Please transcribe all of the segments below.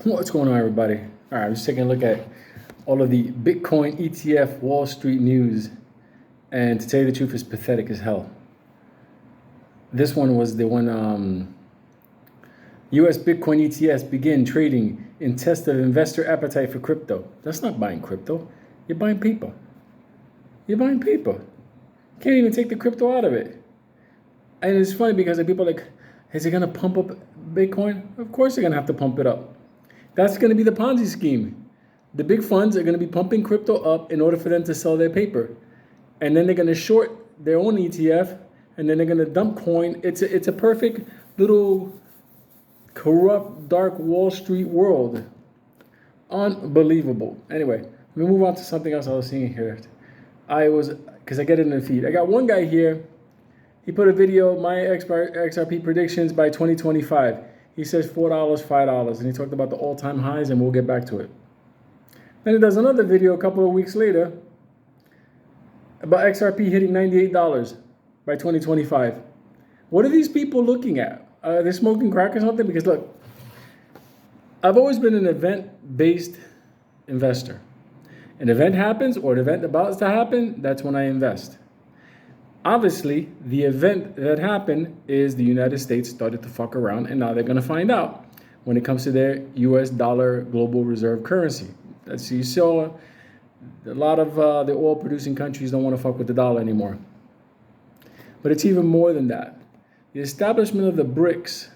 What's going on, everybody? All right, I'm just taking a look at all of the Bitcoin ETF Wall Street news, and to tell you the truth, it's pathetic as hell. This one was the one U.S. Bitcoin ETFs begin trading in test of investor appetite for crypto. That's not buying crypto. You're buying paper. You're buying paper. Can't even take the crypto out of it. And it's funny because people are like, is it going to pump up Bitcoin? Of course they're going to have to pump it up. That's going to be the Ponzi scheme. The big funds are going to be pumping crypto up in order for them to sell their paper. And then they're going to short their own ETF, and then they're going to dump coin. It's a perfect little corrupt, dark Wall Street world. Unbelievable. Anyway, let me move on to something else I was seeing here. Because I get it in the feed. I got one guy here. He put a video, my XRP predictions by 2025. He says $4, $5, and he talked about the all-time highs, and we'll get back to it. Then he does another video a couple of weeks later about XRP hitting $98 by 2025. What are these people looking at? Are they smoking crack or something? Because look, I've always been an event-based investor. An event happens, or an event about to happen, that's when I invest. Obviously, the event that happened is the United States started to fuck around, and now they're going to find out when it comes to their US dollar global reserve currency. As you saw, a lot of the oil-producing countries don't want to fuck with the dollar anymore. But it's even more than that. The establishment of the BRICS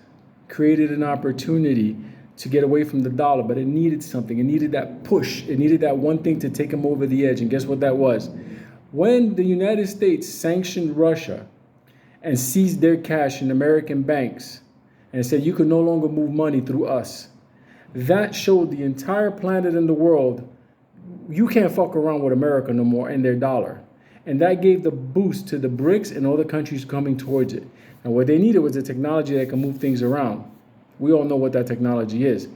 created an opportunity to get away from the dollar, but it needed something. It needed that push. It needed that one thing to take them over the edge, and guess what that was? When the United States sanctioned Russia and seized their cash in American banks and said you could no longer move money through us, that showed the entire planet and the world, you can't fuck around with America no more and their dollar. And that gave the boost to the BRICS and all the countries coming towards it. And what they needed was a technology that can move things around. We all know what that technology is.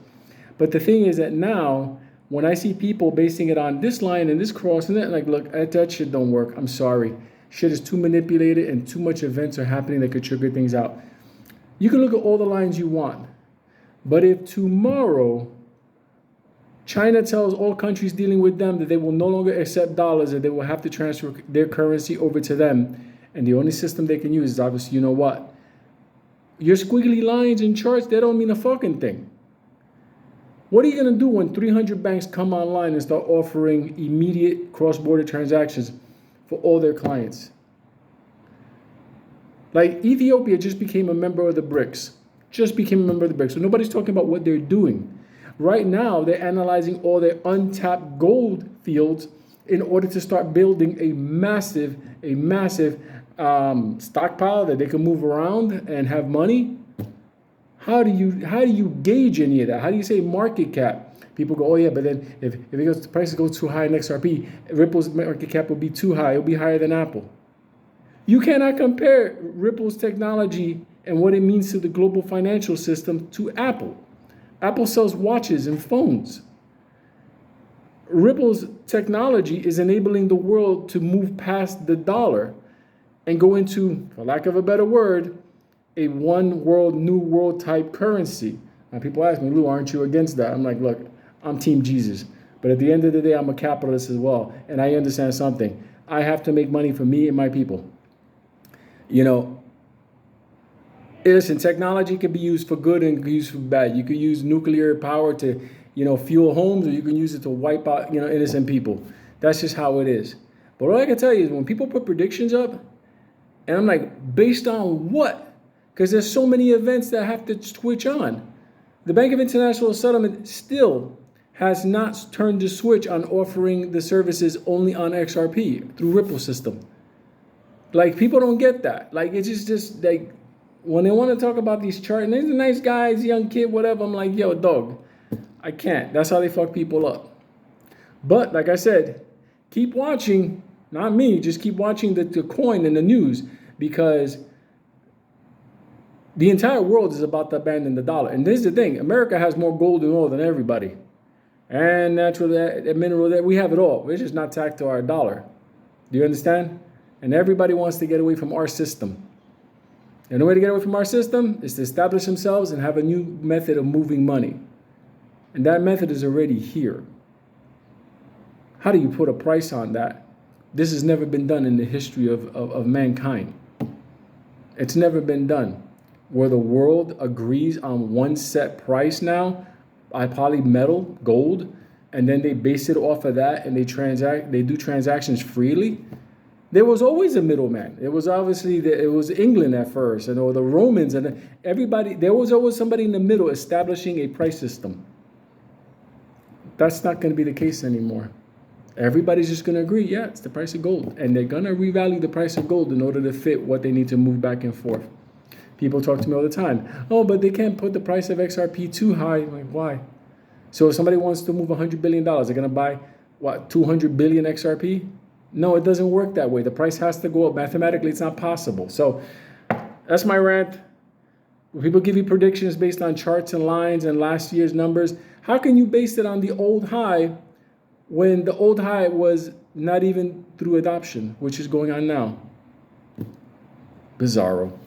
But the thing is that now, when I see people basing it on this line and this cross and that, like, look, that shit don't work. I'm sorry. Shit is too manipulated and too much events are happening that could trigger things out. You can look at all the lines you want. But if tomorrow China tells all countries dealing with them that they will no longer accept dollars, that they will have to transfer their currency over to them, and the only system they can use is obviously, you know what? Your squiggly lines and charts, they don't mean a fucking thing. What are you going to do when 300 banks come online and start offering immediate cross-border transactions for all their clients? Like Ethiopia just became a member of the BRICS. Just became a member of the BRICS. So nobody's talking about what they're doing. Right now, they're analyzing all their untapped gold fields in order to start building a massive stockpile that they can move around and have money. How do you gauge any of that? How do you say market cap? People go, oh yeah, but then if the prices go too high in XRP, Ripple's market cap will be too high. It'll be higher than Apple. You cannot compare Ripple's technology and what it means to the global financial system to Apple. Apple sells watches and phones. Ripple's technology is enabling the world to move past the dollar and go into, for lack of a better word, a one world, new world type currency. Now people ask me, Lou, aren't you against that? I'm like, look, I'm Team Jesus. But at the end of the day, I'm a capitalist as well. And I understand something. I have to make money for me and my people. You know, listen, technology can be used for good and used for bad. You can use nuclear power to, fuel homes, or you can use it to wipe out, innocent people. That's just how it is. But all I can tell you is when people put predictions up, and I'm like, based on what? Because there's so many events that have to switch on. The Bank of International Settlement still has not turned the switch on offering the services only on XRP through Ripple system. Like, people don't get that. Like, it's just like, when they want to talk about these charts, and these are nice guys, young kid, whatever, I'm like, yo, dog, I can't. That's how they fuck people up. But, like I said, keep watching, not me, just keep watching the coin and the news, because the entire world is about to abandon the dollar. And this is the thing. America has more gold and oil than everybody. And natural mineral, that we have it all. We're just not tacked to our dollar. Do you understand? And everybody wants to get away from our system. And the way to get away from our system is to establish themselves and have a new method of moving money. And that method is already here. How do you put a price on that? This has never been done in the history of mankind. It's never been done. Where the world agrees on one set price now, by polymetal, gold, and then they base it off of that and they do transactions freely. There was always a middleman. It was obviously, it was England at first, or the Romans, and everybody, there was always somebody in the middle establishing a price system. That's not going to be the case anymore. Everybody's just going to agree, yeah, it's the price of gold. And they're going to revalue the price of gold in order to fit what they need to move back and forth. People talk to me all the time. Oh, but they can't put the price of XRP too high. I'm like, why? So if somebody wants to move $100 billion, they're going to buy, what, 200 billion XRP? No, it doesn't work that way. The price has to go up. Mathematically, it's not possible. So that's my rant. When people give you predictions based on charts and lines and last year's numbers, how can you base it on the old high when the old high was not even through adoption, which is going on now? Bizarro.